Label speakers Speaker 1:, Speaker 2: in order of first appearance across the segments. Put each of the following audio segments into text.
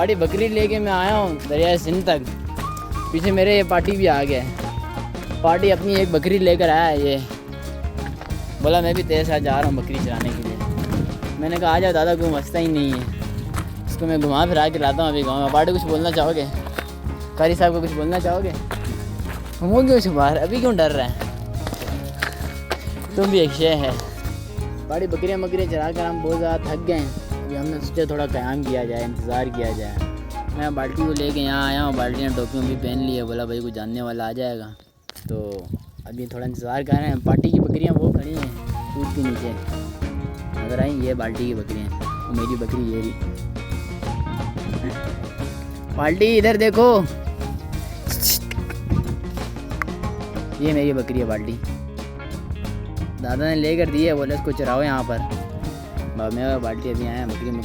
Speaker 1: पार्टी बकरी लेके मैं आया हूँ दरिया सिंध तक। पीछे मेरे ये पार्टी भी आ गया है। पार्टी अपनी एक बकरी लेकर आया है ये। बोला मैं भी तेरे साथ जा रहा हूँ बकरी चराने के लिए। मैंने कहा आ जाओ दादा, कोई मसला ही नहीं है, इसको मैं घुमा फिरा के लाता हूँ अभी गाँव में। पार्टी कुछ बोलना चाहोगे? कारी साहब को कुछ बोलना चाहोगे? वो क्यों छुपा रहे, अभी क्यों डर रहे हैं? तुम भी एक शे है। पार्टी बकरियाँ चरा कर हम बहुत ज़्यादा थक गए हैं। अभी हमने सोचा थोड़ा क़याम किया जाए, इंतज़ार किया जाए। मैं बाल्टी को लेके यहाँ आया हूँ, बाल्टी ने टोपी भी पहन ली है। बोला भाई कोई जानने वाला आ जाएगा, तो अभी थोड़ा इंतज़ार कर रहे हैं। पार्टी की बकरियाँ वो खड़ी हैं दूध के नीचे, अगर आई ये बाल्टी की बकरियाँ, तो मेरी बकरी ये रही। बाल्टी इधर देखो, ये मेरी बकरी है बाल्टी। दादा ने लेकर दी है, बोले इसको चराओ यहाँ पर। मैं बाल्टी अभी आया बकरी में।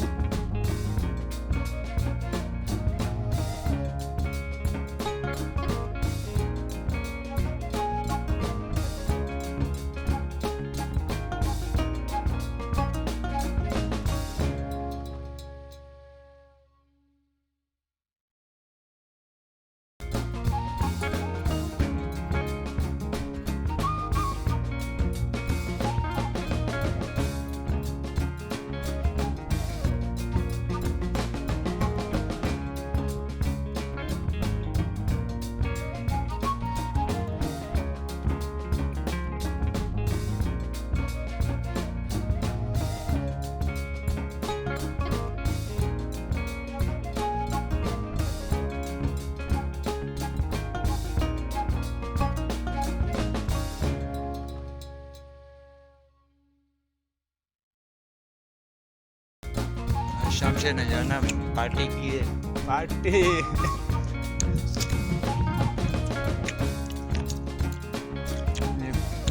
Speaker 2: शाम से न जाना, पार्टी की है पार्टी।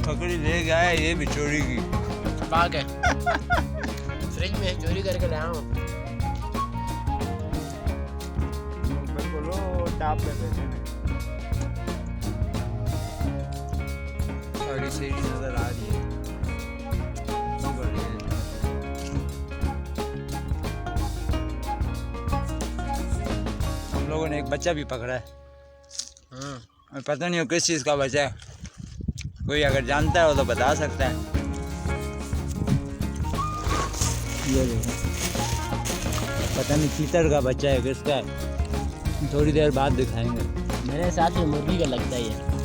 Speaker 2: बकरी ले गया है, ये भी चोरी की
Speaker 1: बाग है। फ्रिज में चोरी करके लाया हूँ।
Speaker 2: बोलो टाप पे बैठे हैं और इसे नजर आ रही है। हम लोगों ने एक बच्चा भी पकड़ा है। और पता नहीं हो किस चीज़ का बच्चा है, कोई अगर जानता है वो तो बता सकता है। ये देखो, पता नहीं चीतर का बच्चा है किसका है, थोड़ी देर बाद दिखाएंगे।
Speaker 1: मेरे हिसाब से मुर्गी का लगता है ये।